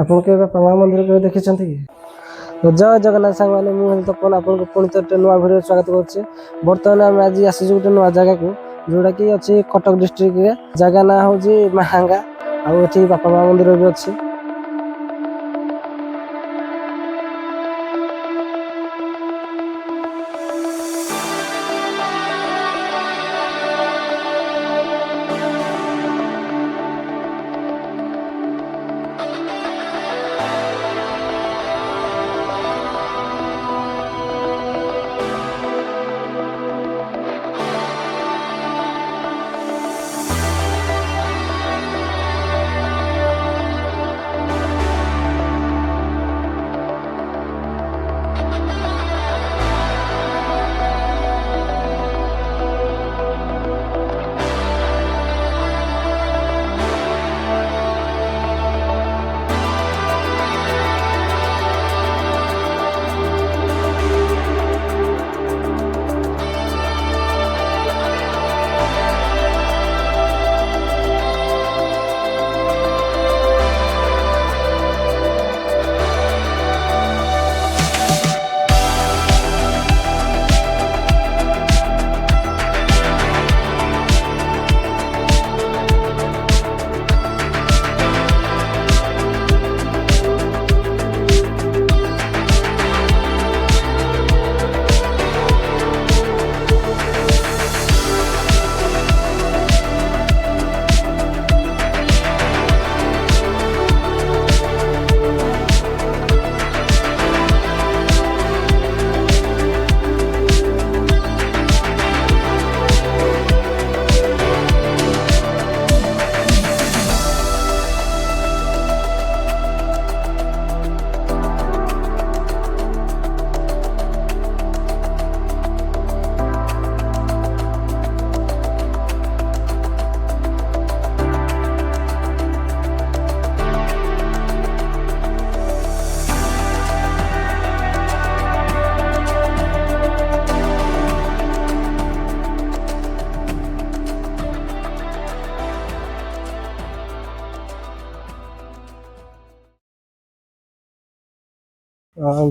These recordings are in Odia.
ଆପଣ କେବେ ବାପା ମା ମନ୍ଦିର କେବେ ଦେଖିଛନ୍ତି କି? ଜୟ ଜଗନ୍ନାଥ ସାଙ୍ଗମାନେ, ମୁଁ ହେଲି ତପନ ଆପଣଙ୍କୁ ପୁଣି ଥରେ ଗୋଟେ ନୂଆ ଭିଡ଼ିଓରେ ସ୍ୱାଗତ କରୁଛି। ବର୍ତ୍ତମାନ ଆମେ ଆଜି ଆସିଛୁ ଗୋଟେ ନୂଆ ଜାଗାକୁ, ଯେଉଁଟାକି ଅଛି କଟକ ଡିଷ୍ଟ୍ରିକ୍ଟରେ। ଜାଗା ନାଁ ହେଉଛି ମାହାଙ୍ଗା, ଆଉ ଏଠି ବାପା ମା ମନ୍ଦିର ବି ଅଛି।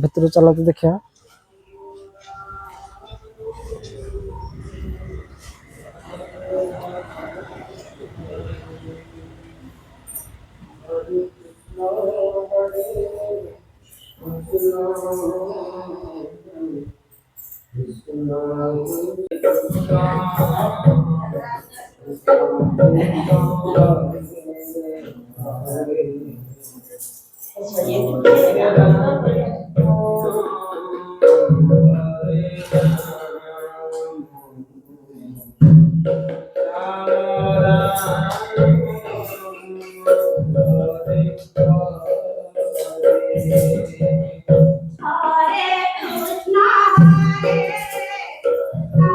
ଭିତରୁ ଚାଲନ୍ତୁ ଦେଖିବା।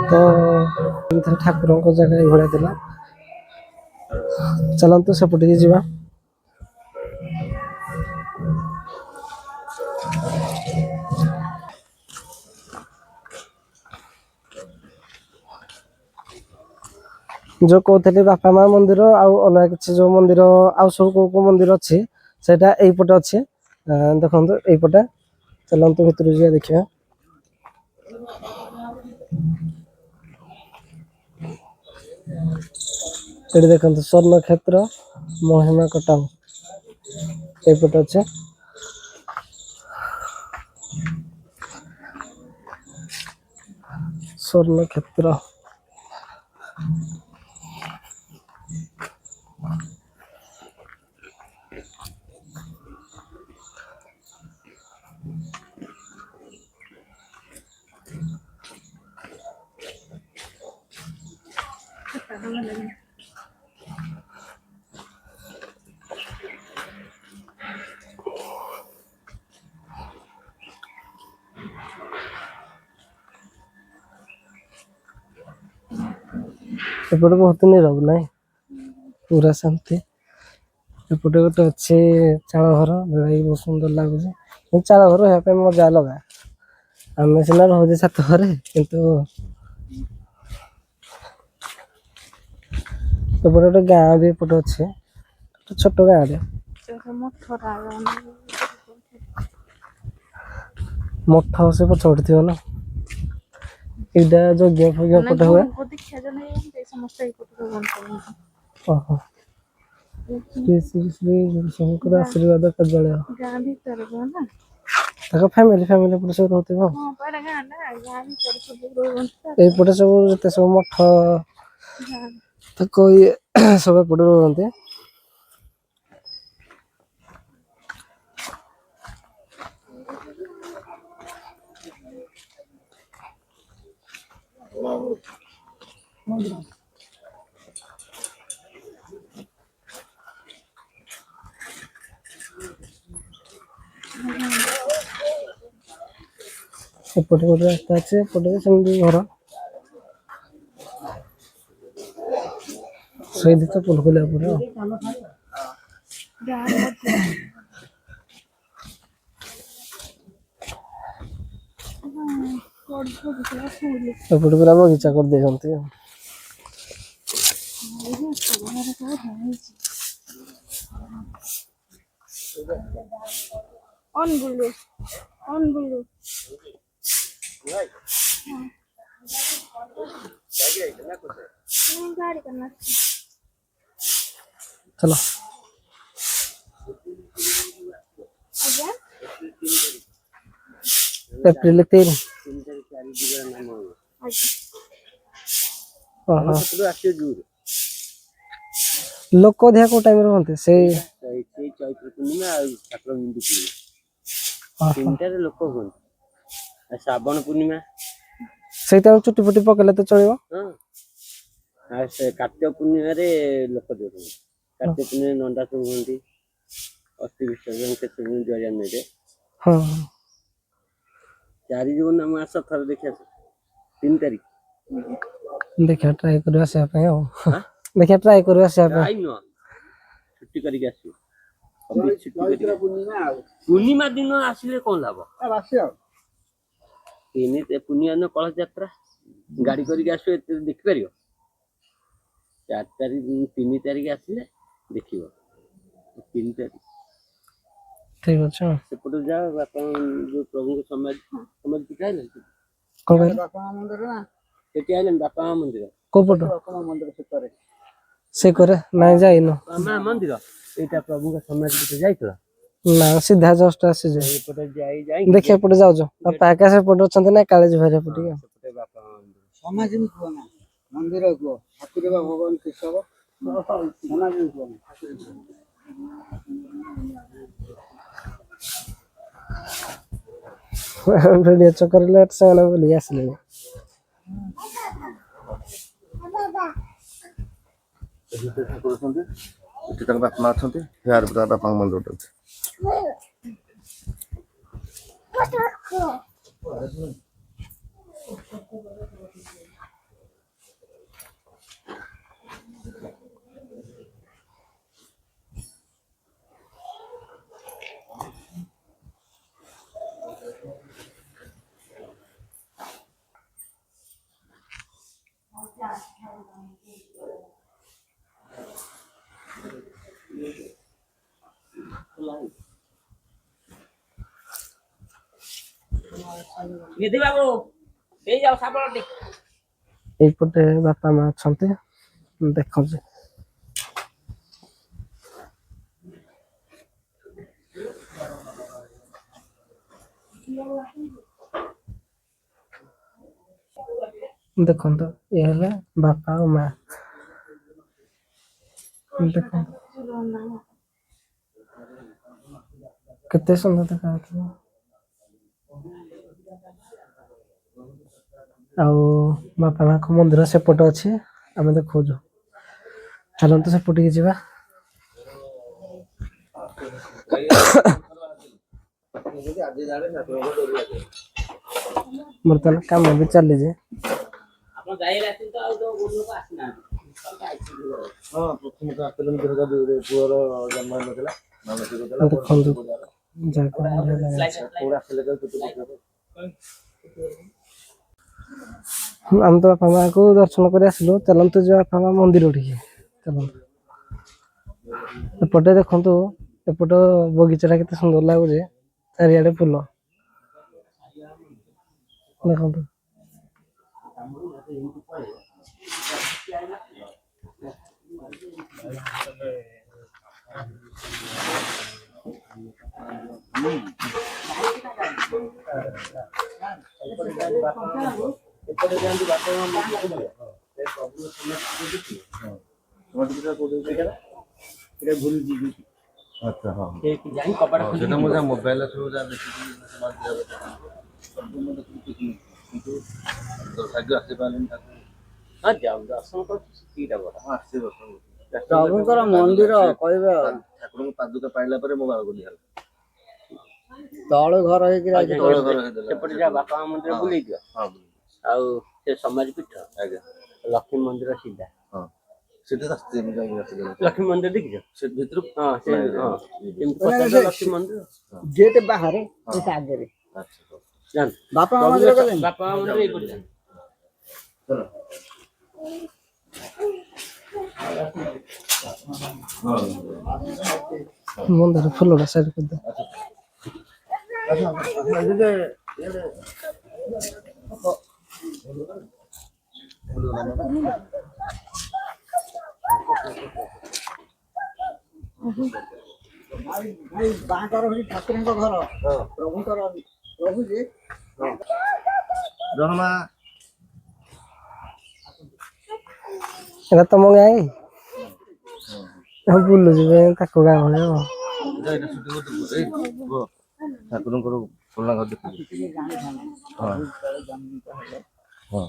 ତ ଠାକୁରଙ୍କ ଜାଗା ଏଇଭଳିଆ ଥିଲା। ଚାଲନ୍ତୁ ସେପଟିକି ଯିବା। ଯୋଉ କହୁଥିଲି ବାପା ମା ମନ୍ଦିର ଆଉ ଅଲଗା କିଛି ଯୋଉ ମନ୍ଦିର ଆଉ ସବୁ କୋଉ କୋଉ ମନ୍ଦିର ଅଛି, ସେଇଟା ଏଇପଟେ ଅଛି। ଦେଖନ୍ତୁ ଏଇପଟେ, ଚାଲନ୍ତୁ ଭିତରୁ ଯିବା ଦେଖିବା। ଏଠି ଦେଖନ୍ତୁ ସ୍ୱର୍ଣ୍ଣ କ୍ଷେତ୍ର ମହିମା କଟକ ଏଇପଟେ ଅଛି। ସ୍ୱର୍ଣ୍ଣ କ୍ଷେତ୍ର ଏପଟେ ବହୁତ ନିରବ ନାହିଁ, ପୁରା ଶାନ୍ତି। ଏପଟେ ଗୋଟେ ଅଛି ଚାଳ ଘର, ଯୋଉଟାକି ବହୁତ ସୁନ୍ଦର ଲାଗୁଛି। ଚାଳ ଘର ରହିବା ପାଇଁ ମଜା ଅଲଗା। ଆମେ ସିନା ରହୁଛେ ଛାତ ଘରେ, କିନ୍ତୁ ଏପଟେ ଗୋଟେ ଗାଁ ବି ଏପଟେ ଅଛି, ଛୋଟ ଗାଁରେ। ମଠ ସେ ପଛପଟେ ଥିବ ନା ଏଇଟା ଯଜ୍ଞ ଫଜ୍ଞ ପଟେ ହୁଏ। ଓହୋ ଶ୍ରୀ ଶ୍ରୀ ଶ୍ରୀ ଗୁରୁଶଙ୍କର ଆଶୀର୍ବାଦ କାର୍ଯ୍ୟାଳୟ ତାଙ୍କ ଫ୍ୟାମିଲି ଏପଟେ ସବୁ ରହୁଥିବ। ଏଇପଟେ ସବୁ ଯେତେ ସବୁ ମଠ ତାଙ୍କ ଇଏ ସବୁ ଏପଟେ ରୁହନ୍ତି। ଏପଟେ ଗୋଟେ ରାସ୍ତା ଅଛି ଏପଟେ ସେମିତି ଘର ସେଇଠି ତ ପୋଲକୋଲିଆ ଉପରେ ଏପଟେ ପୁରା ବଗିଚା କରିଦେଇଛନ୍ତି। चलो एप्रिल 3 लोक अधिका को टाइम रहते से चैत्र पूर्णिमा ठाकुर मुंडी पूर्णिमा तीनटारे लोक हुए श्रावण पूर्णिमा से टाइम चुटी फुटी पकेले तो चलिबो। हां से कार्तिक पूर्णिमा रे लोक जोर कार्तिक पूर्णिमा नंदा सब हुंती अस्थि विसर्जन के सब जरिया में रे। हां चारि जून हम आस थर देखिया 3 तारीख देखिया ट्राई करबा से पे हो देखिया ट्राई करबा से पे आई न छुट्टी करके आसी अभी छुट्टी करके पूर्णिमा दिन आसीले कोन लाभ आसी आ तीन ते पूर्णिमा न कलश यात्रा गाड़ी करके आसो देख परियो 4 तारीख 3 तारीख आसीले देखियो 3 तारीख ठीक अच्छा सेपट जा बापा जो प्रभु को समाज समाज पिटाइल को बापा मंदिर ना केटी आइलन बापा मंदिर को पटो बापा मंदिर से करे नहीं जाई न बापा मंदिर एटा प्रभु का समाज पिटे जाइतला ना सीधा जस्ट आसी जाए एपटे जाई देखिए एपटे जाउ जो बापा का से पटो छंते ना कालेज भरे पटी सेपटे बापा मंदिर समाज में को ना मंदिर को ठाकुर बा भगवान केशव समाज में को वीडियो चक्कर लेट से ना बोली आसले ଠାକୁର ଅଛନ୍ତି ଏଠି ତାଙ୍କ ବାପା ମା ଅଛନ୍ତି ହେୟାର ପୁରା ବାପାଙ୍କ ମନ୍ଦିରଟା ଅଛି। निधि बाबू ए जाओ साबळ टिक एपटे बापा माँ छंते देखो जे देखो तो ये है बापा और माँ देखो कितने सुंदर दिखा आउ बापा माँ को मंदिर सेपट अच्छे आम देखो चलते सेपट की जावा बर्तमान काम भी चली जे आपण जाई राती तो आ तो गुड लोक आसना ହଁ ପ୍ରଥମ ତ ଆସିଲେ 2002 ରେ ପୁଅର ଜନ୍ମ ହେଇନଥିଲା ମାନସିକ ଥିଲା ଦେଖନ୍ତୁ ଜାଗା ପୁରା ଆସିଲେ ତ ଛୋଟ हम तो बापा माँ को दर्शन कर आसलु चलतु जो बापा माँ मंदिर उठी चलतु एपटे देखु ଏପଟ ବଗିଚାଟା କେତେ ସୁନ୍ଦର ଲାଗୁଛି, ଚାରିଆଡେ ଫୁଲ ଦେଖନ୍ତୁ। ଆଚ୍ଛା ହଁ ଯାଇ କବାଟ ସେଟା ମୁଁ ଯାହା ମୋବାଇଲରେ ସବୁ ଯାହା ଦେଖିଥିଲି କିନ୍ତୁ ଦୁର୍ଭାଗ୍ୟ ଆସିପାରିଲିନି ତାକୁ। ହଁ ଯାଉ ଦର୍ଶନ କରୁଛୁ ସେତିକିଟା ବଡ। ହଁ ଆସିବ ପ୍ରଭୁଙ୍କର ମନ୍ଦିର କହିବେ ଆଉ ଠାକୁରଙ୍କ ପାଦୁକା ପାଇଲା ପରେ ମୋ ବାଳକୁ ହେଲା ତଳୁ ଘର ହେଇକି ତଳ ଘର ହେଇଥିଲା। ସେପଟେ ଯାହା ବାପା ମା ମନ୍ଦିର ବୁଲେଇ ଦିଅ। ହଁ ଆଉ ସେ ସମାଜ ପୀଠ ଆଜ୍ଞା ଲକ୍ଷ୍ମୀ ମନ୍ଦିର ସିଧା। ହଁ ସେଠି ରାସ୍ତା ଲକ୍ଷ୍ମୀ ମନ୍ଦିର ଦେଖିଛ? ସେ ଭିତରୁ ହଁ ସେ ହଁ ଯେମିତି ପଚାରିଲ ଲକ୍ଷ୍ମୀ ମନ୍ଦିର ଗେଟ୍ ବାହାରେ ସେ ଆଗରେ ଜାଣିଲ ବାପା ମା ମନ୍ଦିର ଗଲେନି? ବାପା ମା ମନ୍ଦିର ଏଇପଟେ ଜାଣିଲ। ମନ୍ଦିର ଫୁଲଟା ସାଇଡ୍ କରିଦିଅ। ଭାଇ ବାଙ୍କର ହଉଛି ଠାକୁରଙ୍କ ଘର, ପ୍ରଭୁଙ୍କର ପ୍ରଭୁ ଯେ ରହମା ଏଟା ତମ ଗାଁ କି? ହଁ ବୁଲୁଛି ତାକୁ ଗାଁ ଭଳିଆ ଆଉ। ଠାକୁରଙ୍କର ପୁରୁଣା ଘର ଦେଖିଲି। ହଁ ହଁ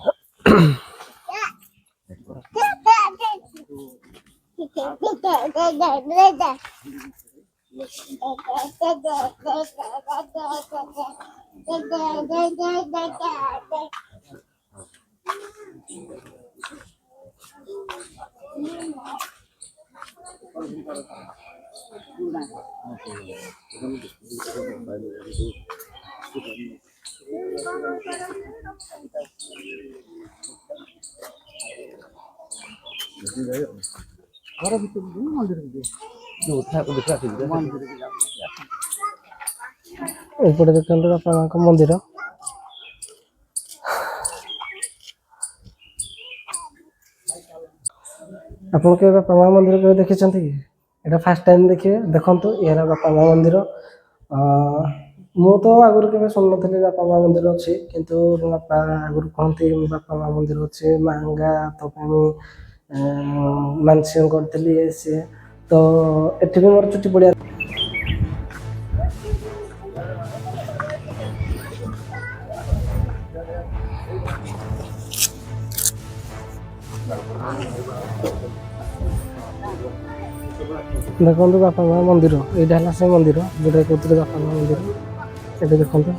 ଘର ଭିତରକୁ ମନ୍ଦିର ଏପଟେ ଦେଖନ୍ତୁ ବାପା ମାଙ୍କ ମନ୍ଦିର। ଆପଣ କେବେ ବାପା ମା ମନ୍ଦିର କେବେ ଦେଖିଛନ୍ତି କି? ଏଇଟା ଫାର୍ଷ୍ଟ ଟାଇମ୍ ଦେଖିବେ, ଦେଖନ୍ତୁ ଇଏର ବାପା ମା ମନ୍ଦିର। ମୁଁ ତ ଆଗରୁ କେବେ ଶୁଣୁନଥିଲି ବାପା ମା ମନ୍ଦିର ଅଛି, କିନ୍ତୁ ମୋ ବାପା ଆଗରୁ କହନ୍ତି ବାପା ମା ମନ୍ଦିର ଅଛି, ମାଙ୍ଗା ତ ପାଇଁ ମାନସିକ କରିଥିଲି ଇଏ ସିଏ, ତ ଏଠି ବି ମୋର ଚୁଟି ପଡ଼ିଆ ଦେଖନ୍ତୁ ବାପା ମା ମନ୍ଦିର, ଏଇଟା ହେଲା ସେ ମନ୍ଦିର ଯୋଉଟା କହୁଥିଲେ ବାପା ମା ମନ୍ଦିର। ଏଠି ଦେଖନ୍ତୁ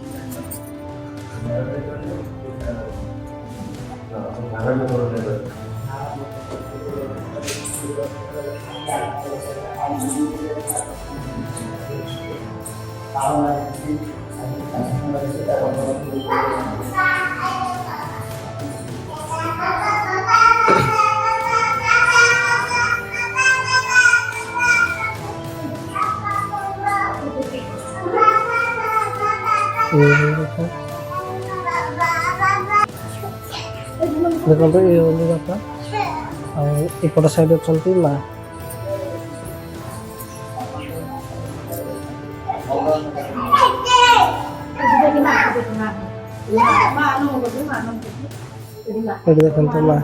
ଦେଖନ୍ତୁ ଇଏ ହଉଛି ବାପା, ଆଉ ଏପଟ ସାଇଡ୍ ଅଛନ୍ତି ମା। ଏଠି ଦେଖନ୍ତୁ ମା।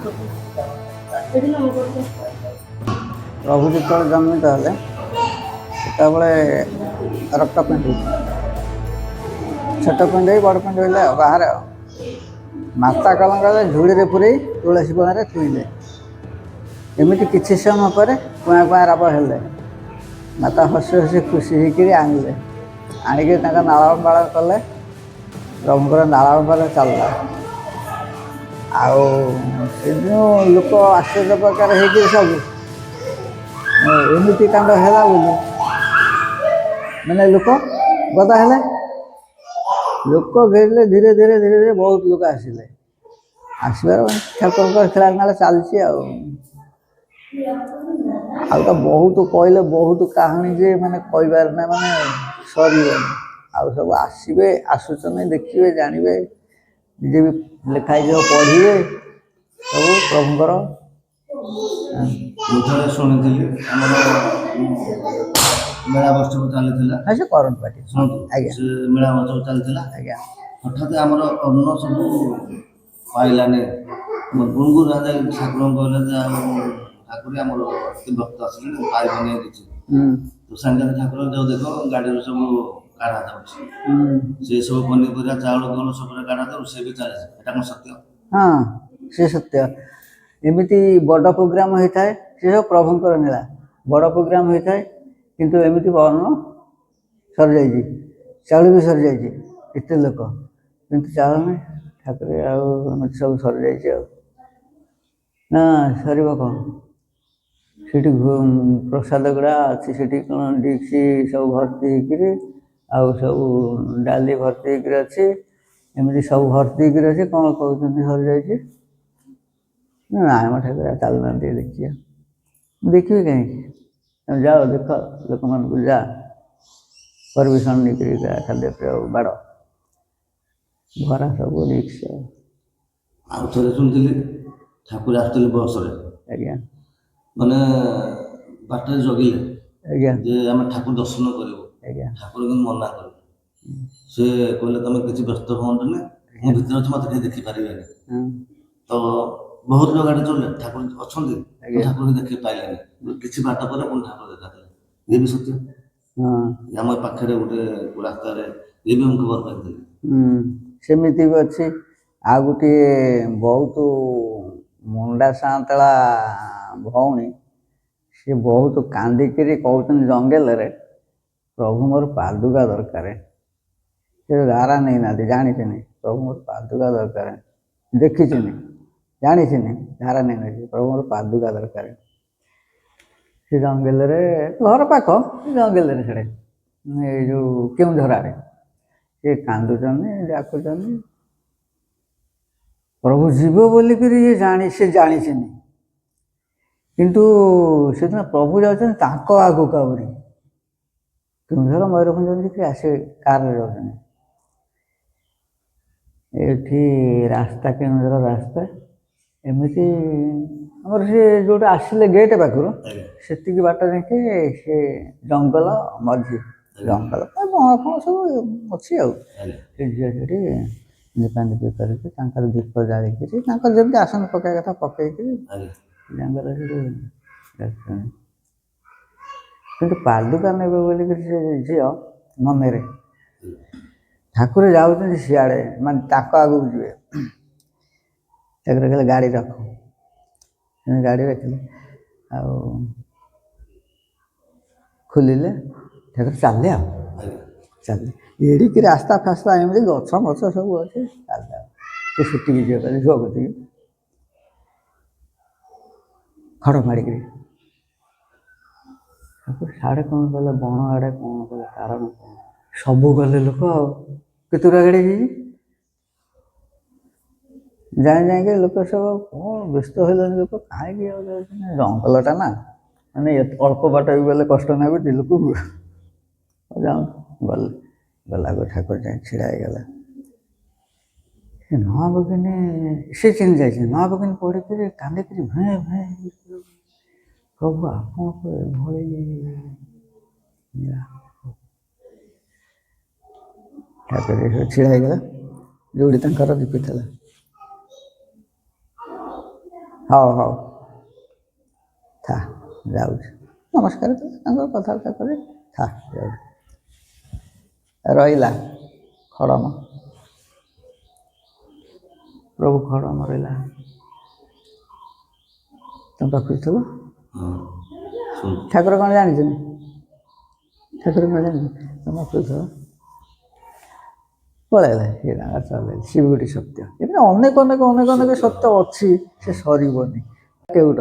ପ୍ରଭୁ ଯେତେବେଳେ ଜନ୍ମିତ ହେଲେ ସେତେବେଳେ ରକ୍ତ ପିଣ୍ଡି, ଛୋଟ ପିଣ୍ଡି ବଡ଼ ପିଣ୍ଡି ହେଲେ ଆଉ ବାହାରେ ଆଉ ମାତା କଲଙ୍କରେ ଝୁଡ଼ିରେ ପୁରେଇ ତୁଳସୀ ବଣରେ ଥୋଇଲେ। ଏମିତି କିଛି ସମୟ ପରେ କୁଆଁ କୁଆଁ ରାବ ହେଲେ। ମାତା ହସି ହସି ଖୁସି ହେଇକିରି ଆଣିଲେ, ଆଣିକି ତାଙ୍କ ନାଳନ ପାଳନ କଲେ। ପ୍ରଭୁଙ୍କର ନାଳନ ପାଳନ ଚାଲିଲା। ଆଉ ସେଦିନ ଲୋକ ଆଶ୍ଚର୍ଯ୍ୟ ପ୍ରକାର ହେଇକିରି ସବୁ ଏମିତି କାଣ୍ଡ ହେଲା ବୋଲି ମାନେ ଲୋକ ଗଦା ହେଲେ, ଲୋକ ଘେରିଲେ, ଧୀରେ ଧୀରେ ଧୀରେ ଧୀରେ ବହୁତ ଲୋକ ଆସିଲେ। ଆସିବାର ଠାକୁରଙ୍କର ଖେଳାନାଳ ଚାଲିଛି ଆଉ। ଆଉ ତ ବହୁତ କହିଲେ ବହୁତ କାହାଣୀ ଯେ ମାନେ କହିବାର ନା ମାନେ ସରିବନି। ଆଉ ସବୁ ଆସିବେ, ଆସୁଛନ୍ତି, ଦେଖିବେ, ଜାଣିବେ, ନିଜେ ବି ଲେଖା ହେଇଯିବ, ପଢ଼ିବେ ସବୁ ପ୍ରଭୁଙ୍କର। ମୁଁ ଥରେ ଶୁଣିଥିଲି ଆମର ମେଳା ମହୋତ୍ସବ ଚାଲିଥିଲା। ହଁ ସେ କରନ୍ତୁ ପାଟି। ଶୁଣନ୍ତୁ, ଆଜ୍ଞା ସେ ମେଳା ମହୋତ୍ସବ ଚାଲିଥିଲା। ଆଜ୍ଞା ହଠାତ୍ ଆମର ଅନ୍ନ ସବୁ ପାଇଲାନି। ଗୁରୁଙ୍କୁ ରାଜା ଠାକୁରଙ୍କୁ କହିଲେ ଯେ ଆଉ ଠାକୁର ଆମର ଏତେ ଭକ୍ତ ଆସିଲେଣି ପାଇବନି କିଛି। ତ ସାଙ୍ଗେ ସାଙ୍ଗେ ଠାକୁର ଯୋଉ ଦେଖ ଗାଡ଼ିରୁ ସବୁ କାଢ଼ା ଯାଉଛି, ସେ ସବୁ ପନିପରିବା ଚାଉଳ ଗହମ ସବୁରେ କାଢ଼ା ଯାଉ, ସେ ବି ଚାଲିଛି। ଏଟା କଣ ସତ୍ୟ? ହଁ ସେ ସତ୍ୟ। ଏମିତି ବଡ଼ ପ୍ରୋଗ୍ରାମ ହେଇଥାଏ, ସେ ସବୁ ପ୍ରଭୁଙ୍କର ନୀଳା। ବଡ଼ ପ୍ରୋଗ୍ରାମ ହେଇଥାଏ କିନ୍ତୁ ଏମିତି ଅନ୍ନ ସରିଯାଇଛି, ଚାଉଳ ବି ସରିଯାଇଛି, ଏତେ ଲୋକ କିନ୍ତୁ ଚାଉଳ ନାହିଁ। ଠାକୁର ଆଉ ଏମିତି ସବୁ ସରିଯାଇଛି ଆଉ ନା ସରିବ କ'ଣ? ସେଠି ପ୍ରସାଦ ଗୁଡ଼ା ଅଛି, ସେଠି କ'ଣ ଡିକ୍ସି ସବୁ ଭର୍ତ୍ତି ହେଇକିରି, ଆଉ ସବୁ ଡାଲି ଭର୍ତ୍ତି ହେଇକିରି ଅଛି, ଏମିତି ସବୁ ଭର୍ତ୍ତି ହେଇକିରି ଅଛି। କ'ଣ କହୁଛନ୍ତି ସରିଯାଇଛି? ନାଇଁ ମ ଠାକୁର ଚାଲୁନାହାନ୍ତି ଦେଖିବା। ଦେଖିବି କାହିଁକି? ତମେ ଯାଅ ଦେଖ, ଲୋକମାନଙ୍କୁ ଯା ପରିବେଷଣ ନେଇକରି ଖାଦ୍ୟପେୟ ବାଡ଼ ଭରା ସବୁ ରିକ୍ସ। ଆଉ ଥରେ ଶୁଣିଥିଲି ଠାକୁର ଆସିଥିଲେ ବସରେ, ଆଜ୍ଞା ମାନେ ବାଟରେ ଜଗିଲେ ଆଜ୍ଞା ଯେ ଆମେ ଠାକୁର ଦର୍ଶନ କରିବୁ। ଆଜ୍ଞା ଠାକୁର କିନ୍ତୁ ମନା କଲେ। ସେ କହିଲେ ତମେ କିଛି ବ୍ୟସ୍ତ ହୁଅନ୍ତୁନି, ମୁଁ ଭିତରେ ଅଛି, ମତେ କେହି ଦେଖିପାରିବେନି। ତ ବହୁତ ଲୋକ ଗାଡ଼ି ଚଳିଲେ, ଠାକୁର ଅଛନ୍ତି, ଠାକୁର ଦେଖି ପାଇଲେନି। କିଛି ବାଟ ପରେ ପୁଣି ଠାକୁର ଦେଖାଦେଲେ। ଇଏ ବି ସତ୍ୟ। ଆମ ପାଖରେ ଗୋଟେ ରାସ୍ତାରେ ଇଏ ବି ମୁଁ ଖବର ପାଇଥିଲି। ସେମିତି ବି ଅଛି। ଆଉ ଗୋଟିଏ ବହୁତ ମୁଣ୍ଡା ସାନ୍ତଳା ଭଉଣୀ, ସେ ବହୁତ କାନ୍ଦିକିରି କହୁଛନ୍ତି ଜଙ୍ଗଲରେ, ପ୍ରଭୁ ମୋର ପାଦୁକା ଦରକାର। ସେ ଧାରା ନେଇନାହାନ୍ତି, ଜାଣିଛନ୍ତି ପ୍ରଭୁ ମୋର ପାଦୁକା ଦରକାର, ଦେଖିଛନ୍ତି, ଜାଣିଛନ୍ତି, ଧାରା ନେଇନାହାନ୍ତି, ପ୍ରଭୁ ମୋର ପାଦୁକା ଦରକାର। ସେ ଜଙ୍ଗଲରେ, ଘର ପାଖ ଜଙ୍ଗଲରେ, ସେଡ଼େ ଏଇ ଯେଉଁ କେଉଁଝର ଆଡ଼େ, ସେ କାନ୍ଦୁଛନ୍ତି, ଡାକୁଛନ୍ତି। ପ୍ରଭୁ ଯିବ ବୋଲିକିରି ସେ ଜାଣିଛନ୍ତି, କିନ୍ତୁ ସେଦିନ ପ୍ରଭୁ ଯାଉଛନ୍ତି ତାଙ୍କ ଆଗକୁ। ଆହୁରି କେଉଁଝର ମୟୂରଭଞ୍ଜ ଦେଇକି ଆସିବେ, କାରରେ ଯାଉଛନ୍ତି। ଏଠି ରାସ୍ତା, କେଉଁଝର ରାସ୍ତା ଏମିତି ଆମର ସେ ଯେଉଁଟା ଆସିଲେ ଗେଟ୍ ପାଖରୁ ସେତିକି ବାଟ ଯାଇକି ସେ ଜଙ୍ଗଲ ମଝି, ଜଙ୍ଗଲ କ'ଣ ସବୁ ଅଛି। ଆଉ ସେ ଝିଅ ସେଠି ଦୀପାନ୍ଧିପି କରିକି ତାଙ୍କର ଦୀପ ଜାଳିକିରି, ତାଙ୍କର ଯେମିତି ଆସନ ପକାଇବା କଥା ପକେଇକିରି ଜଙ୍ଗଲ ସେଠି ରଖିଛନ୍ତି। କିନ୍ତୁ ପାଦୁକା ନେବେ ବୋଲିକିରି ସେ ଝିଅ ମନରେ, ଠାକୁର ଯାଉଛନ୍ତି ସିଆଡ଼େ, ମାନେ ତାଙ୍କ ଆଗକୁ ଯିବେ। ଠାକୁର କହିଲେ ଗାଡ଼ି ରଖ। ଗାଡ଼ି ରଖିଲେ, ଆଉ ଖୋଲିଲେ, ଠାକୁର ଚାଲିଲେ। ଆଉ ଚାଲିଲେ ଏଡ଼ିକି ରାସ୍ତା ଫାସ୍ତା, ଏମିତି ଗଛ ମଛ ସବୁ ଅଛି, ଚାଲିଲେ। ଆଉ ସେ ସେଠିକି ଯିବ, କହିଲେ ଝୁଅ କତିକି ଖଡ଼ ମାଡ଼ିକିରି ଠାକୁର ସାଡ଼େ କ'ଣ କଲେ, ବଣ ଆଡ଼େ କ'ଣ କଲେ, କାରଣ କ'ଣ? ସବୁ ଗଲେ ଲୋକ, ଆଉ କେତେଟା ଗାଡ଼ି ହେଇଛି, ଯାଇକି ଲୋକ ସବୁ କ'ଣ ବ୍ୟସ୍ତ ହେଲେଣି। ଲୋକ କାହିଁକି ଆଉ ଯାଉଛନ୍ତି, ଜଙ୍ଗଲଟା ନା, ମାନେ ଅଳ୍ପ ବାଟ ବି ଗଲେ କଷ୍ଟ ଲାଗୁଛି ଲୋକକୁ। ଯାଉ ଗଲେ, ଗଲାକୁ ଠାକୁର ଯାଇ ଛିଡ଼ା ହେଇଗଲା। ସେ ନୂଆବକିନି, ସେ ଚିହ୍ନି ଯାଇଛି, ନୂଆବକିନି ପଡ଼ିକିରି କାନ୍ଦିକିରି ଭେଁ ଭେଁ, ପ୍ରଭୁ ଆପଣଙ୍କୁ ଏଭଳି ଠାକୁର ଛିଡ଼ା ହେଇଗଲା ଯେଉଁଠି ତାଙ୍କର ଦୀପି ଥିଲା। ହଉ ହଉ ଥା, ଯାଉଛି, ନମସ୍କାର କଲେ, ତାଙ୍କର କଥାବାର୍ତ୍ତା କରି ଥା, ଯାଉଛି। ରହିଲା ଖଡ଼ମ, ପ୍ରଭୁ ଖଡ଼ମ ରହିଲା ତମ ପାଖରେ ଥିବ। ଠାକୁର କ'ଣ ଜାଣିଛନ୍ତି? ଠାକୁର କ'ଣ ଜାଣିଛନ୍ତି? ତମ ପାଖରେ ଥିବ, ପଳେଇଲା। ସିଏ ତାଙ୍କର ଚାଲିଲେ। ସିଏ ବି ଗୋଟେ ସତ୍ୟ। ଏମିତି ଅନେକ ଅନେକ ଅନେକ ଅନେକ ସତ୍ୟ ଅଛି, ସେ ସରିବନି। କେଉଟ,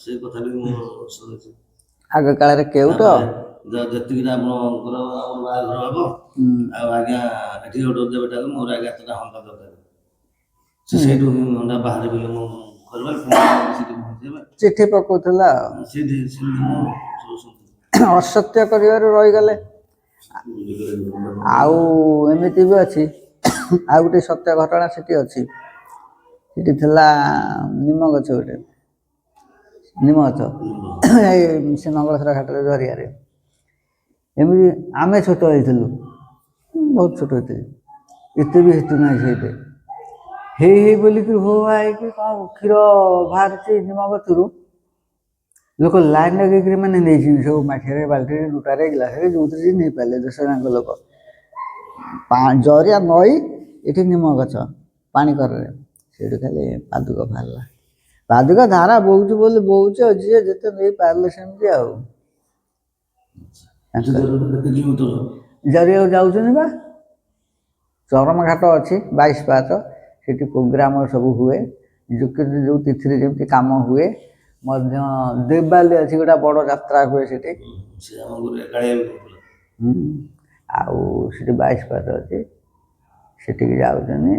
ସେ କଥା ବି ମୁଁ ଶୁଣିଛି। ଆଗ କାଳରେ କେଉଟ, ଯେତିକି ଆପଣଙ୍କର ବାହାଘର ହବ, ଆଉ ଆଜ୍ଞା ଏଠି ଅର୍ଡର ଦେବେଟା ମୋର ଆଜ୍ଞା ଏତଟା ହଣ୍ଡା ଦରକାର, ସେ ସେଇଠୁ ହଣ୍ଡା ବାହାରେ ବୋଲି ମୁଁ ଘର ବାଲି ସେଠି ପହଞ୍ଚିବା ଚିଠି ପକଉଥିଲା ଆଉ। ସେଠି ସେମିତି ମୁଁ ସବୁ ଶୁଣିଥିଲି। ଅସତ୍ୟ କରିବାରୁ ରହିଗଲେ। ଆଉ ଏମିତି ବି ଅଛି ଆଉ ଗୋଟେ ସତ୍ୟ ଘଟଣା ସେଠି ଅଛି। ସେଠି ଥିଲା ନିମ ଗଛ ଗୋଟେ, ନିମ ଗଛ ଏଇ ସେ ମଙ୍ଗଳସରା ଘାଟରେ ଜରିଆରେ। ଏମିତି ଆମେ ଛୋଟ ହେଇଥିଲୁ, ବହୁତ ଛୋଟ ହେଇଥିଲି, ଏତେ ବି ହେତୁ ନାହିଁ ସେଇଠି। ହେଇ ବୋଲିକି ହୋ ହେଇକି କ'ଣ କ୍ଷୀର ବାହାରିଛି ନିମ ଗଛରୁ, ଲୋକ ଲାଇନ୍ ଲଗେଇକିରି ମାନେ ନେଇଛନ୍ତି ସବୁ ମାଠିଆରେ ବାଲ୍ଟିରେ ଲୁଟାରେ ଗ୍ଲାସରେ ଯେଉଁଥିରେ ନେଇପାରିଲେ 10 ଜଣଙ୍କ ଲୋକ। ଜରିଆ ନଈ ଏଠି ନିମ ଗଛ ପାଣି କରରେ, ସେଇଠୁ ଖାଲି ପାଦୁକ ବାହାରିଲା। ପାଦୁକ ଧାରା ବହୁଛି ବୋଲି ବହୁଛି ଆଉ ଯିଏ ଯେତେ ନେଇପାରିଲେ ସେମିତି ଆଉ। ଜରିଆକୁ ଯାଉଛନ୍ତି ବା, ଚରମ ଘାଟ ଅଛି 22 ପାହାଚ, ସେଠି ପ୍ରୋଗ୍ରାମ ସବୁ ହୁଏ, ଯେଉଁ ତିଥିରେ ଯେମିତି କାମ ହୁଏ। ମଧ୍ୟ ଦେବାଲି ଅଛି, ଗୋଟେ ବଡ଼ ଯାତ୍ରା ହୁଏ ସେଠି। ଆଉ ସେଠି 22 ପାହାଚ ଅଛି, ସେଠିକି ଯାଉଛନ୍ତି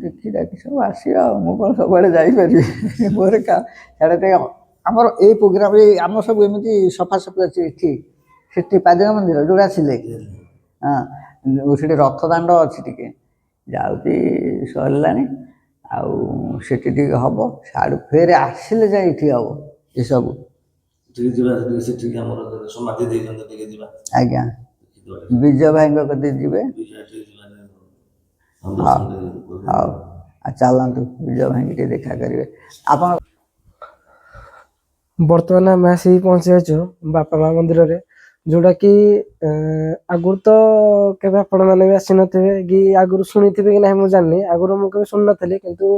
ଦେଖି ଦେଖି ସବୁ ଆସିବା ଆଉ। ମୁଁ କ'ଣ ସବୁଆଡ଼େ ଯାଇପାରିବି ମୋର ସିଆଡ଼େ ଟିକେ ଆମର ଏଇ ପ୍ରୋଗ୍ରାମ ଆମର ସବୁ ଏମିତି ସଫାସଫି ଅଛି ଏଠି। ସେଠି ପାଦୁକା ମନ୍ଦିର ଯେଉଁଟା ଥିଲେ, ହଁ ସେଠି ରଥ ଦାଣ୍ଡ ଅଛି, ଟିକେ ଯାଉଛି ସରିଲାଣି। ଆଉ ସେଠି ଟିକେ ହବ, ସିଆଡ଼ୁ ଫେର ଆସିଲେ ଯାଇ ଏଠି ହବ ଏସବୁ। ସେଠିକି ଆମର ସମାଧି ଦେଇଛନ୍ତି, ଟିକେ ଯିବା। ଆଜ୍ଞା, ବିଜୟ ଭାଇଙ୍କ କତିକି ଯିବେ। ହଉ ହଉ, ଚାଲନ୍ତୁ ବିଜୟ ଭାଇଙ୍କୁ ଟିକେ ଦେଖା କରିବେ ଆପଣ। ବର୍ତ୍ତମାନ ଆମେ ଆସିକି ପହଞ୍ଚି ଯାଇଛୁ ବାପା ମା ମନ୍ଦିରରେ, ଯୋଉଟାକି ଆଗରୁ ତ କେବେ ଆପଣମାନେ ବି ଆସିନଥିବେ କି ଆଗରୁ ଶୁଣିଥିବେ କି ନାହିଁ ମୁଁ ଜାଣିନି। ଆଗରୁ ମୁଁ କେବେ ଶୁଣିନଥିଲି, କିନ୍ତୁ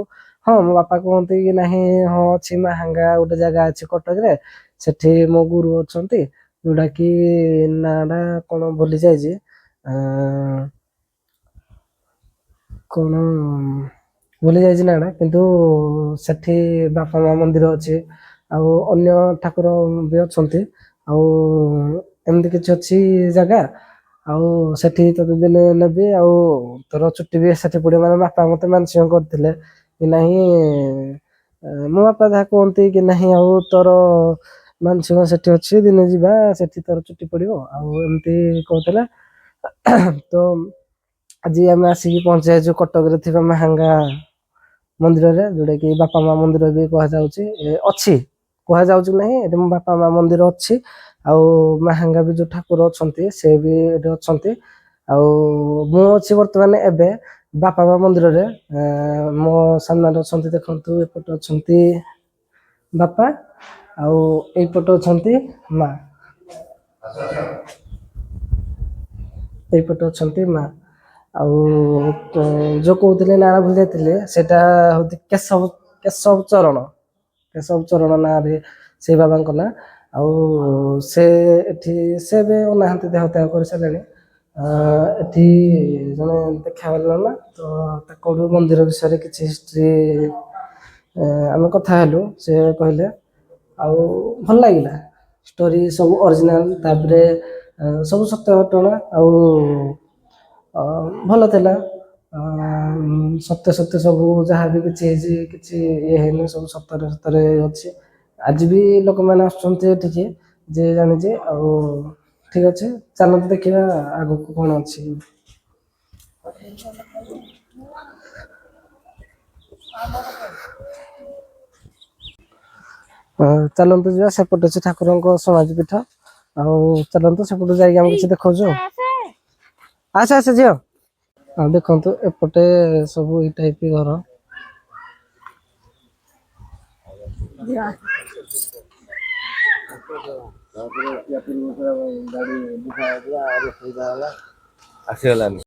ହଁ ମୋ ବାପା କୁହନ୍ତି କି ନାହିଁ, ହଁ ଅଛି ମାହାଙ୍ଗା ଗୋଟେ ଜାଗା ଅଛି କଟକରେ, ସେଠି ମୋ ଗୁରୁ ଅଛନ୍ତି, ଯୋଉଟାକି ନାଁଟା କ'ଣ ଭୁଲି ଯାଇଛି, କ'ଣ ଭୁଲି ଯାଇଛି ନାଁଟା, କିନ୍ତୁ ସେଠି ବାପା ମା ମନ୍ଦିର ଅଛି, ଆଉ ଅନ୍ୟ ଠାକୁର ବି ଅଛନ୍ତି, ଆଉ ଏମିତି କିଛି ଅଛି ଜାଗା। ଆଉ ସେଠି ତତେ ଦିନେ ନେବି, ଆଉ ତୋର ଚୁଟି ବି ସେଠି ପଡ଼ିବ। ମାନେ ବାପା ମତେ ମାନସିକ କରିଥିଲେ କି ନାହିଁ, ମୋ ବାପା ଯାହା କୁହନ୍ତି କି ନାହିଁ, ଆଉ ତୋର ମାନସିକ ସେଠି ଅଛି, ଦିନେ ଯିବା ସେଠି ତୋର ଚୁଟି ପଡ଼ିବ, ଆଉ ଏମିତି କହୁଥିଲା। ତ ଆଜି ଆମେ ଆସିକି ପହଞ୍ଚି ଯାଇଛୁ କଟକରେ ଥିବା ମାହାଙ୍ଗା ମନ୍ଦିରରେ, ଯୋଉଟାକି ବାପା ମା ମନ୍ଦିର ବି କୁହାଯାଉଛି, ଅଛି କୁହାଯାଉଛି ନାହିଁ, ଏଠି ମୋ ବାପା ମା ମନ୍ଦିର ଅଛି। ଆଉ ମାହାଙ୍ଗା ବି ଯୋଉ ଠାକୁର ଅଛନ୍ତି ସେ ବି ଏଠି ଅଛନ୍ତି। ଆଉ ମୁଁ ଅଛି ବର୍ତ୍ତମାନ ଏବେ ବାପା ମା ମନ୍ଦିରରେ। ମୋ ସାମ୍ନାରେ ଅଛନ୍ତି, ଦେଖନ୍ତୁ ଏପଟେ ଅଛନ୍ତି ବାପା, ଆଉ ଏଇପଟେ ଅଛନ୍ତି ମା, ଏଇପଟେ ଅଛନ୍ତି ମା। ଆଉ ଯୋଉ କହୁଥିଲେ ନାଁ ଭୁଲି ଯାଇଥିଲେ, ସେଟା ହଉଛି କେଶବ ଚରଣ ନାଁରେ ସେଇ ବାବାଙ୍କ ନାଁ। ଆଉ ସେ ଏଠି ସେ ଏବେ ନାହାନ୍ତି, ଦେହ ତ୍ୟାଗ କରିସାରିଲେଣି। ଏଠି ଜଣେ ଦେଖାଗଲା ନା, ତ ତାଙ୍କଠୁ ମନ୍ଦିର ବିଷୟରେ କିଛି ହିଷ୍ଟ୍ରି ଆମେ କଥା ହେଲୁ, ସେ କହିଲେ, ଆଉ ଭଲ ଲାଗିଲା ଷ୍ଟୋରି ସବୁ ଅରିଜିନାଲ, ତାପରେ ସବୁ ସତ୍ୟ ଘଟଣା, ଆଉ ଭଲ ଥିଲା। ସତ୍ୟ ସତ୍ୟ ସବୁ ଯାହା ବି କିଛି ହେଇଛି, କିଛି ଇଏ ହେଇନି, ସବୁ ସତରେ ସତରେ ଅଛି। ଆଜି ବି ଲୋକମାନେ ଆସୁଛନ୍ତି ଏଠିକି, ଯିଏ ଜାଣିଛି। ଆଉ ଠିକ ଅଛି, ଚାଲନ୍ତୁ ଦେଖିବା ଆଗକୁ କ'ଣ ଅଛି। ଚାଲନ୍ତୁ ଯିବା, ସେପଟେ ଅଛି ଠାକୁରଙ୍କ ସମାଧି ପୀଠ। ଆଉ ଚାଲନ୍ତୁ ସେପଟୁ ଯାଇକି ଆମେ କିଛି ଦେଖାଉଛୁ। ଆସ ଆସ ଝିଅ। ଆଉ ଦେଖନ୍ତୁ ଏପଟେ ସବୁ ଏଇ ଟାଇପ ଘର। ଆସିଗଲାନି।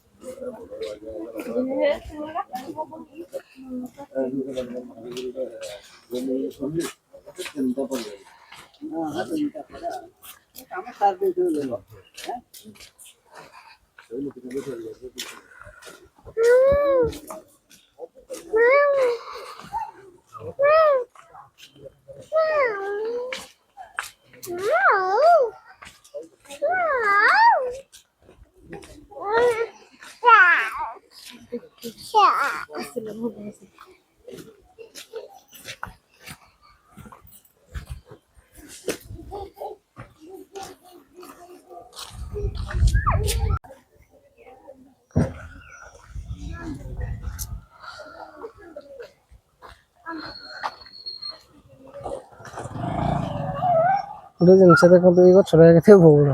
ଗୋଟେ ଜିନିଷ ଦେଖନ୍ତୁ, ଏଇ ଗଛଟା କେତେ ବଉଳ,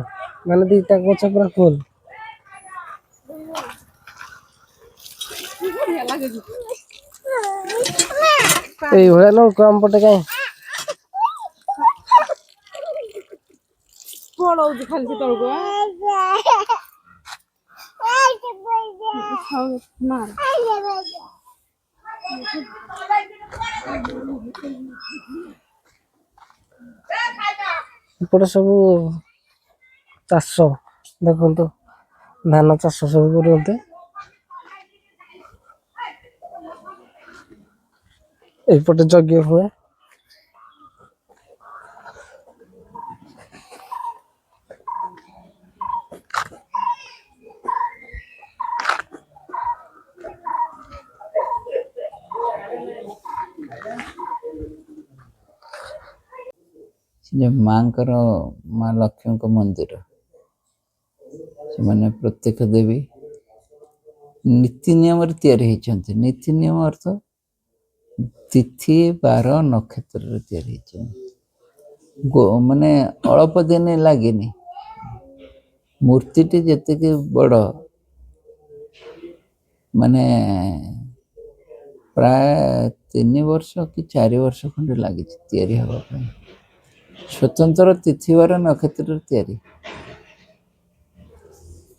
ମାନେ ଦିଟା ଗଛ ପୁରା ଫୁଲ। এইଭଳିଆ ନৌକା ଆମ ପଟେ କାହିଁ ପଳଉଛି ଖାଲି ସେ ତଳକୁ ମାର ଏପଟେ ସବୁ ଚାଷ ଦେଖନ୍ତୁ, ଧାନ ଚାଷ ସବୁ କରନ୍ତି। ଏଇପଟେ ଯଜ୍ଞ ହୁଏ। ଯେ ମାଙ୍କର ମା ଲକ୍ଷ୍ମୀଙ୍କ ମନ୍ଦିର, ସେମାନେ ପ୍ରତ୍ୟକ୍ଷ ଦେବୀ ନୀତି ନିୟମରେ ତିଆରି ହେଇଛନ୍ତି। ନୀତି ନିୟମ ଅର୍ଥ ତିଥି ବାର ନକ୍ଷତ୍ରରେ ତିଆରି ହେଇଛନ୍ତି। ମାନେ ଅଳ୍ପ ଦିନ ଲାଗିନି। ମୂର୍ତ୍ତିଟି ଯେତିକି ବଡ଼, ମାନେ ପ୍ରାୟ 3 ବର୍ଷ କି 4 ବର୍ଷ ଖଣ୍ଡେ ଲାଗିଛି ତିଆରି ହେବା ପାଇଁ। ସ୍ୱତନ୍ତ୍ର ତିଥିବାର ନକ୍ଷତ୍ରରେ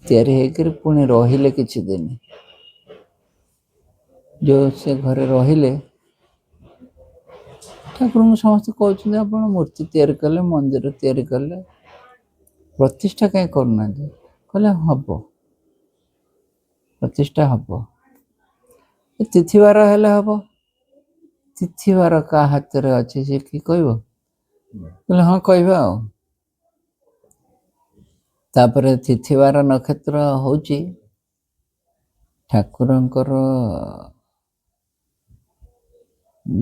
ତିଆରି ହେଇକରି ପୁଣି ରହିଲେ କିଛି ଦିନ। ଯେଉଁ ସେ ଘରେ ରହିଲେ, ଠାକୁରଙ୍କୁ ସମସ୍ତେ କହୁଛନ୍ତି ଆପଣ ମୂର୍ତ୍ତି ତିଆରି କଲେ, ମନ୍ଦିର ତିଆରି କଲେ, ପ୍ରତିଷ୍ଠା କାହିଁ କରୁନାହାନ୍ତି? କହିଲେ ହବ, ପ୍ରତିଷ୍ଠା ହବ। ତିଥିବାର ହେଲେ ହବ। ତିଥିବାର କାହା ହାତରେ ଅଛି, ସେ କି କହିବ? କହିଲେ ହଁ କହିବା ଆଉ। ତାପରେ ତିଥିବାର ନକ୍ଷତ୍ର ହଉଛି ଠାକୁରଙ୍କର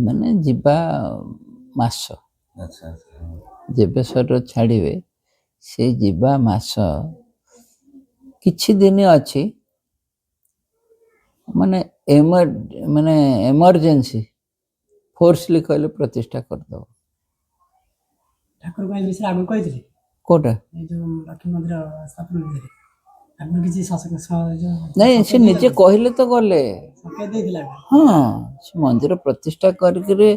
ମାନେ ଯିବା ମାସ। ଆଚ୍ଛା ଆଚ୍ଛା। ଯେବେ ଶରୀର ଛାଡ଼ିବେ, ସେ ଯିବା ମାସ କିଛି ଦିନ ଅଛି। ମାନେ ଏମର୍ଜେନ୍ସି ଫୋର୍ସଲି କହିଲେ ପ୍ରତିଷ୍ଠା କରିଦେବ। ଠାକୁର ପାଇଁ ବିଷୟରେ ଆଗକୁ କହିଥିଲେ କୋଉଟା? ଏଇ ଯୋଉ ଲକ୍ଷ୍ମୀ ମନ୍ଦିର ସ୍ଥାପନ ବିଷୟରେ ଆଗରୁ କିଛି ନାଇଁ, ସେ ନିଜେ କହିଲେ ତ ଗଲେ। ସଂକେତ ଦେଇଥିଲା। ହଁ, ସେ ମନ୍ଦିର ପ୍ରତିଷ୍ଠା କରିକିରି,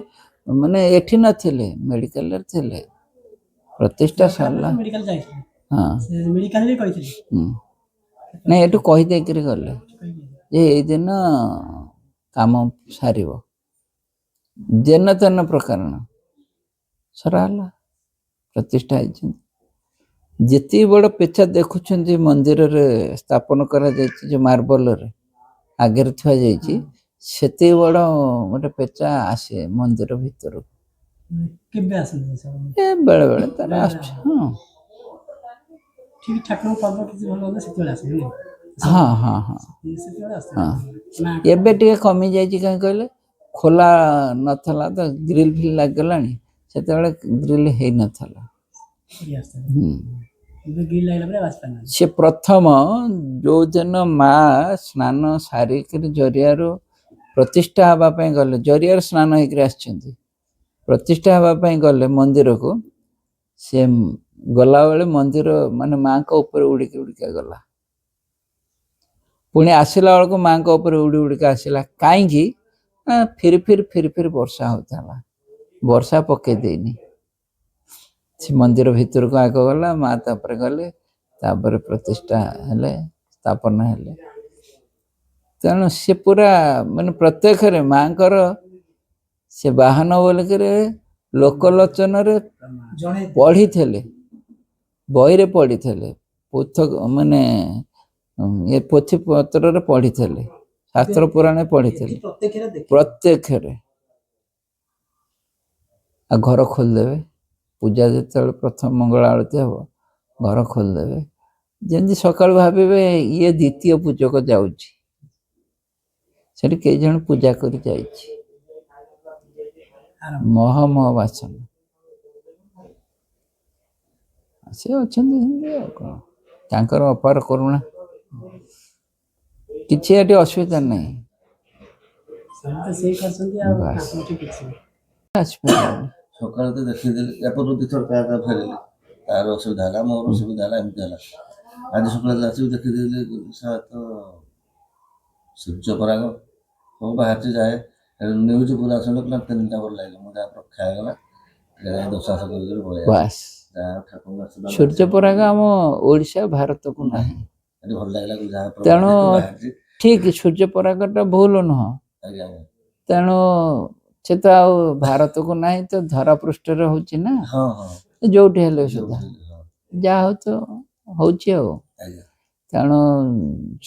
ମାନେ ଏଠି ନଥିଲେ, ମେଡିକାଲରେ ଥିଲେ। ପ୍ରତିଷ୍ଠା ସରିଲା। ମେଡିକାଲ ଯାଇଥିଲେ, ହଁ, ମେଡିକାଲ ବି କହିଥିଲେ। ନାଇଁ, ଏଠୁ କହିଦେଇକିରି ଗଲେ ଯେ ଏଇ ଦିନ କାମ ସାରିବ। ଯେନ ତେନ ପ୍ରକାରଣ ସରା ହେଲା, ପ୍ରତିଷ୍ଠା ହେଇଛନ୍ତି। ଯେତିକି ବଡ଼ ପେଚା ଦେଖୁଛନ୍ତି ମନ୍ଦିରରେ ସ୍ଥାପନ କରାଯାଇଛି, ଯେଉଁ ମାର୍ବଲରେ ଆଗରେ ଥୁଆଯାଇଛି, ସେତିକି ବଡ଼ ଗୋଟେ ପେଚା ଆସେ ମନ୍ଦିର ଭିତରକୁ। କେବେ ଆସନ୍ତି ସବୁ? ବେଳେ ବେଳେ ତାର ଆସୁଛି। ହଁ ଠିକ ଠାକୁରଙ୍କ ପର୍ବ କିଛି ଭଲ ହେଲେ ସେତେବେଳେ ଆସେ। ହଁ ହଁ ହଁ ସେତେବେଳେ ଆସେ। ହଁ। ଏବେ ଟିକେ କମି ଯାଇଛି, କାହିଁ କହିଲେ ଖୋଲା ନଥିଲା ତ, ଗ୍ରିଲ ଫିଲ୍ ଲାଗିଗଲାଣି। ସେତେବେଳେ ଗ୍ରିଲ ହେଇନଥିଲା। ସେ ପ୍ରଥମ ଯୋଉଦିନ ମା ସ୍ନାନ ସାରିକିରି ଜରିଆରୁ ପ୍ରତିଷ୍ଠା ହେବା ପାଇଁ ଗଲେ, ଜରିଆରେ ସ୍ନାନ ହେଇକରି ଆସିଛନ୍ତି, ପ୍ରତିଷ୍ଠା ହେବା ପାଇଁ ଗଲେ ମନ୍ଦିରକୁ। ସେ ଗଲାବେଳେ ମନ୍ଦିର ମାନେ ମାଙ୍କ ଉପରେ ଉଡ଼ିକି ଉଡ଼ିକା ଗଲା। ପୁଣି ଆସିଲା ବେଳକୁ ମାଙ୍କ ଉପରେ ଉଡ଼ି ଉଡ଼ିକା ଆସିଲା। କାହିଁକି? ଫିରି ଫିରି ବର୍ଷା ହେଉଥିଲା। ବର୍ଷା ପକେଇ ଦେଇନି। ସେ ମନ୍ଦିର ଭିତରକୁ ଆଗ ଗଲା, ମା ତାପରେ ଗଲେ, ତାପରେ ପ୍ରତିଷ୍ଠା ହେଲେ, ସ୍ଥାପନ ହେଲେ। ତେଣୁ ସେ ପୁରା ମାନେ ପ୍ରତ୍ୟକ୍ଷରେ ମାଙ୍କର ସେ ବାହନ ବୋଲିକିରି ଲୋକଲୋଚନରେ ପଢ଼ିଥିଲେ, ବହିରେ ପଢ଼ିଥିଲେ, ମାନେ ଏ ପୋଥିପତ୍ରରେ ପଢ଼ିଥିଲେ, ଶାସ୍ତ୍ର ପୁରାଣରେ ପଢ଼ିଥିଲେ, ପ୍ରତ୍ୟକ୍ଷରେ। ଆଉ ଘର ଖୋଲିଦେବେ, ପୂଜା ଯେତେବେଳେ ପ୍ରଥମ ମଙ୍ଗଳ ଆଳତି ହେବ, ଘର ଖୋଲିଦେବେ। ଯେମିତି ସକାଳୁ ଭାବିବେ ଇଏ ଦ୍ୱିତୀୟ ପୂଜକ ଯାଉଛି, ସେଠି କେଇ ଜଣ ପୂଜା କରି ଯାଇଛି। ମହ ବାସନ ସେ ଅଛନ୍ତି ସେମିତି ଆଉ କ'ଣ। ତାଙ୍କର ଅପାର କରୁଣା, କିଛି ଏଠି ଅସୁବିଧା ନାହିଁ। ସକାଳେ ତ ଦେଖିଦେଲି, ଏପଟୁ ଦିଥର ଫେରିଲି। ତାର ଅସୁବିଧା ହେଲା, ମୋର ଅସୁବିଧା ହେଲା, ଏମିତି ହେଲା। ଆଜି ସକାଳେ ଆସିବି ଦେଖିଦେଲି ତ ସୂର୍ଯ୍ୟପରାଗ ସବୁ ବାହାରିଛି ଯାଏ ନ୍ୟୁଜ୍ ପୁରା ଶୁଣିଲା 3ଟା ଭଲ ଲାଗିଲା। ମୁଁ ଯାହା ରକ୍ଷା ହେଇଗଲା ଯାଇ ଦଶାଶ କରିକି ପଳେଇ ବାସ୍ ଯାହା ଠାକୁରଙ୍କ ଆଶୀର୍ବାଦ ସୂର୍ଯ୍ୟପରାଗ ଆମ ଓଡ଼ିଶା ଭାରତକୁ ନାହିଁ। ଆଜି ଭଲ ଲାଗିଲା ଯାହା ତେଣୁ ବାହାରିଛି। ଠିକ ସୂର୍ଯ୍ୟପରାଗଟା ଭୁଲ ନୁହଁ। ଆଜ୍ଞା ଆଜ୍ଞା ତେଣୁ ସେ ତ ଆଉ ଭାରତକୁ ନାହିଁ, ତ ଧରା ପୃଷ୍ଠରେ ହଉଛି ନା, ହଁ ହଁ ଯୋଉଠି ହେଲେ ସୁଦ୍ଧା ହଁ ଯାହା ହଉ ତ ହଉଛି ଆଉ। ଆଜ୍ଞା ତେଣୁ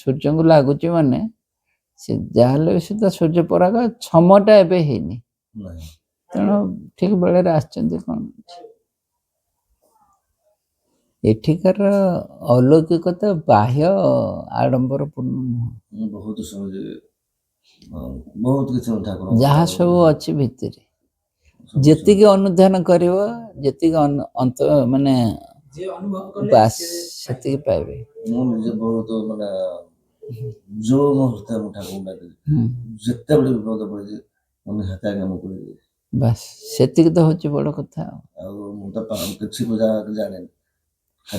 ସୂର୍ଯ୍ୟଙ୍କୁ ଲାଗୁଛି ମାନେ ସେ ଯାହାହେଲେ ବି ସୁଦ୍ଧା ସୂର୍ଯ୍ୟପରାଗ ଛମଟା ଏବେ ହେଇନି, ନାହିଁ ତେଣୁ ଠିକ ବେଳରେ ଆସିଛନ୍ତି। କ'ଣ ଏଠିକାର ଅଲୌକିକତା ବାହ୍ୟ ଆଡମ୍ବରପୂର୍ଣ୍ଣ ନୁହଁ, ମୁଁ ବହୁତ ଶୁଣିଛି ବହୁତ କିଛି ଠାକୁର ଯାହା ସବୁ ଅଛି ଭିତରେ ଯେତିକି ଅନୁଧ୍ୟାନ କରିବ, ଯେତିକି ମାନେ ବାସ୍ ସେତିକି ପାଇବେ। ମୁଁ ନିଜେ ବହୁତ ମାନେ ଯୋଉ ମୁହୂର୍ତ୍ତରେ ମୁଁ ଠାକୁରଙ୍କୁ ଡାକିଛି, ଯେତେବେଳେ ବିପଦ ପଡ଼ିଛି ମୁଁ ନିହାତି ଆଜ୍ଞା ମୁଁ କହିବି। ବାସ୍ ସେତିକି ତ ହଉଛି ବଡ଼ କଥା। ଆଉ ମୁଁ ତ କିଛି ପୂଜା ଜାଣିନି,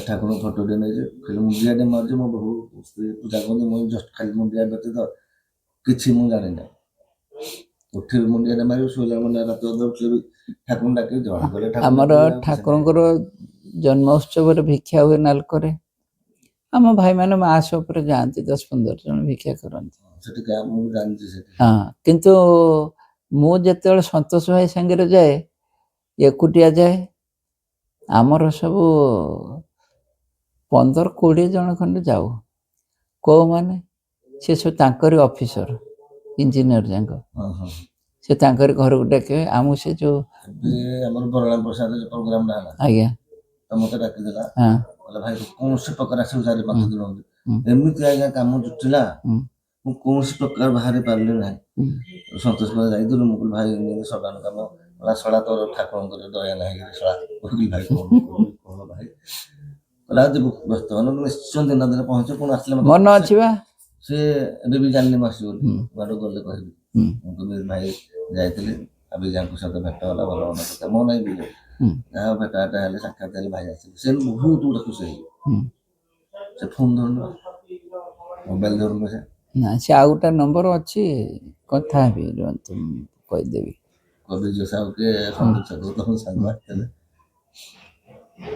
ଠାକୁରଙ୍କ ଫଟୋଟେ ନେଇଛି, ଖାଲି ମୁଣ୍ଡିଆଟେ ମାରୁଛି। ମୋ ବୋହୁ ସ୍ତ୍ରୀ ପୂଜା କରନ୍ତି, ମୁଁ ଜଷ୍ଟ ଖାଲି ମୁଣ୍ଡିଆ ବ୍ୟତୀତ କିଛି ମୁଁ ଜାଣିନି। ଉଠିବି ମୁଣ୍ଡିଆଟେ ମାରିବି, ଶୋଇଲା ମୁଣ୍ଡିଆ ରାତି ଅଧ ଉଠିଲେ ବି ଠାକୁରଙ୍କୁ ଡାକିବି ଜଣା କଲେ। ଆମର ଠାକୁରଙ୍କର ଜନ୍ମ ଉତ୍ସବରେ ଭିକ୍ଷା ହୁଏ ନାଲକୋରେ। ଆମ ଭାଇମାନେ ମାସ ଉପରେ ଯାଆନ୍ତି, 10-15 ଜଣ ଭିକ୍ଷା କରନ୍ତି ସେଠି ମୁଁ ଜାଣିଛି ସେଠି। ହଁ, କିନ୍ତୁ ମୁଁ ଯେତେବେଳେ ସନ୍ତୋଷ ଭାଇ ସାଙ୍ଗରେ ଯାଏ, ଏକୁଟିଆ ଯାଏ। ଆମର ସବୁ 15-20 ଜଣ ଖଣ୍ଡେ ଯାଉ। କୋଉମାନେ ସେ ସବୁ ତାଙ୍କରି ଅଫିସର, ଇଞ୍ଜିନିୟର ଯାକ, ସେ ତାଙ୍କରି ଘରକୁ ଡାକିବେ ଆମକୁ। ସେ ଯୋଉ ଆମର ବରଳା ପ୍ରସାଦ ପ୍ରୋଗ୍ରାମଟା ହେଲା, ଆଜ୍ଞା ତ ମତେ ଡାକିଦେଲା, ହଁ କହିଲା ଭାଇ କୌଣସି ପ୍ରକାର ଆସିବୁ 4-5 ଦିନ ହଉଛି, ଏମିତି ଆଜ୍ଞା କାମ ଜୁଟିଲା ମୁଁ କୌଣସି ପ୍ରକାର ବାହାରି ପାରିଲି ନାହିଁ। ସନ୍ତୋଷ ଭାଇ ଯାଇଥିଲୁ, ମୁଁ କହିଲି ଭାଇ ଏମିତି ସଡ଼ନ କାମ ହେଲା, ଶଳା ତୋର ଠାକୁରଙ୍କର ଦୟା ନାହିଁ ଶଳା। କହିଲି ଭାଇ କଣ ଭାଇ, କହିଲା ଯିବୁ ବ୍ୟସ୍ତ ହନ, ନିଶ୍ଚୟ ଦିନ ଦିନ ପହଞ୍ଚିବ। ପୁଣି ଆସିଲେ ମନ ଅଛି ବା, ସେ ଏବେ ବି ଜାଣିନି ମୁଁ ଆସିବି ବୋଲି, ବାଟ ଗଲେ କହିବି। ମୁଁ କହିଲି ଭାଇ ଯାଇଥିଲି, ବିଜାଙ୍କ ସହିତ ଭେଟ ହେଲା, ଭଲ ମନ କଥା ମୋ ନାହିଁ ବିଜୟ, ଯାହା ଭେଟ ହେଲେ ସାକ୍ଷାତ ହେଲେ ଭାଇ ଆସିଲେ, ସେ ବହୁତ ଗୋଟେ ଖୁସି ହେଇଛି। ସେ ଫୋନ୍ ଧରୁନି, ମୋବାଇଲ ଧରୁନି, ସେ ନା ସେ ଆଉ ଗୋଟେ ନମ୍ବର ଅଛି, କଥା ହେବି, ରୁହନ୍ତୁ କହିଦେବି। କବି ଯୋ ସାହୁ କେ ସନ୍ତୋଷ ତମ ସାଙ୍ଗ ଆସିଥିଲେ।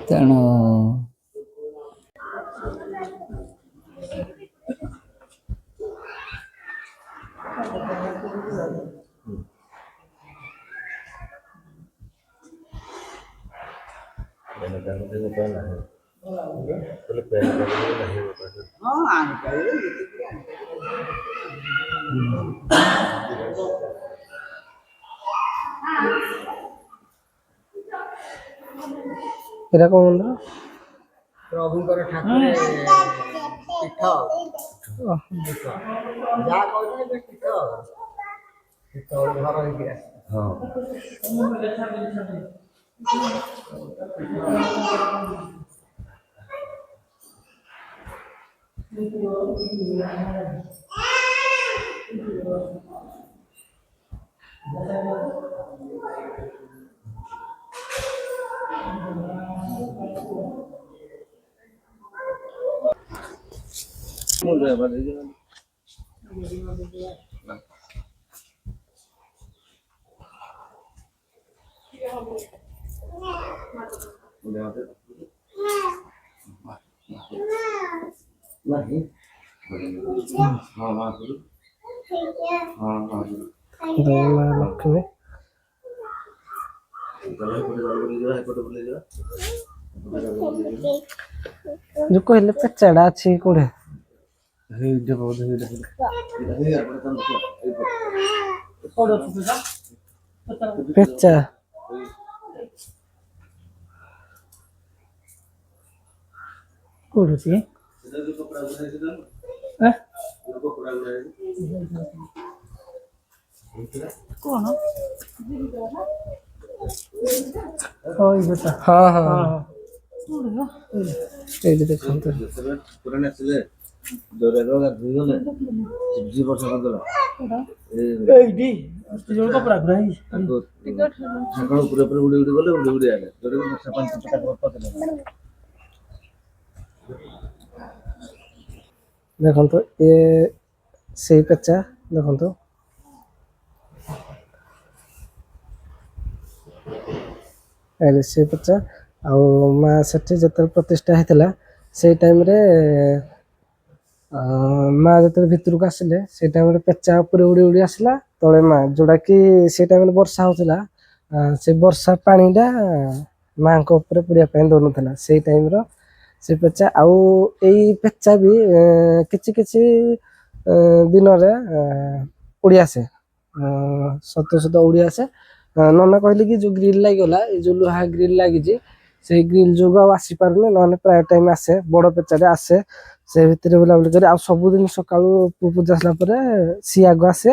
ତେଣୁ ଏଇଟା କୋଉ ମନ୍ଦିର? ପ୍ରଭୁଙ୍କର ଠାକୁରେ ପୀଠ, ଯାହା କହୁଛନ୍ତି ଏବେ ପୀଠ ଘର ହେଇକି ଆସେ। ଲକ୍ଷ୍ମୀ ଯୋଉ କହିଲେ ପେଚାଡା ଅଛି କୋଉଠି? ପେଚା କୋଉଠି ଅଛି? କଣ? ହଁ ହଁ ଏଇଠି ଦେଖନ୍ତୁ। ଆସିଲେ ଜରିଆର ଗାଧୋଇ ଗଲେ ଝିପଝିପ ବର୍ଷା କରିଦେଲା ଠାକୁର ପୁରା ପୁରା ଉଡି ଉଡି ଗଲେ ଉଡି ଉଡି ଆଇଲେ ଜୋରେ ବର୍ଷା ପାଣି ପକେଇଦେଲା। ଦେଖନ୍ତୁ ଏ ସେଇ ପେଚା ଦେଖନ୍ତୁ ସେ ପେଚା ଆଉ ମା ସେଠି ଯେତେବେଳେ ପ୍ରତିଷ୍ଠା ହେଇଥିଲା ସେଇ ଟାଇମରେ ମା ଯେତେବେଳେ ଭିତରକୁ ଆସିଲେ ସେଇ ଟାଇମରେ ପେଚା ଉପରେ ଉଡି ଉଡି ଆସିଲା ତଳେ ମା, ଯୋଉଟା କି ସେଇ ଟାଇମରେ ବର୍ଷା ହଉଥିଲା ସେ ବର୍ଷା ପାଣିଟା ମାଙ୍କ ଉପରେ ପଡିବା ପାଇଁ ଦଉନଥିଲା ସେଇ ଟାଇମର ସେ ପେଚା। ଆଉ ଏଇ ପେଚା ବି କିଛି କିଛି ଦିନରେ ଉଡି ଆସେ, ସତ ସତ ଉଡି ଆସେ। ନନା କହିଲେ କି ଯୋଉ ଗ୍ରିଲ ଲାଗିଗଲା ଏଇ ଯୋଉ ଲୁହା ଗ୍ରିଲ ଲାଗିଛି ସେଇ ଗ୍ରିଲ ଯୋଗୁଁ ଆଉ ଆସିପାରୁନି, ନହେଲେ ପ୍ରାୟ ଟାଇମ ଆସେ, ବଡ ପେଚାଟେ ଆସେ ସେ ଭିତରେ ବୁଲାବୁଲି କରି। ଆଉ ସବୁଦିନ ସକାଳୁ ପୂଜା ଆସିଲା ପରେ ସିଏ ଆଗ ଆସେ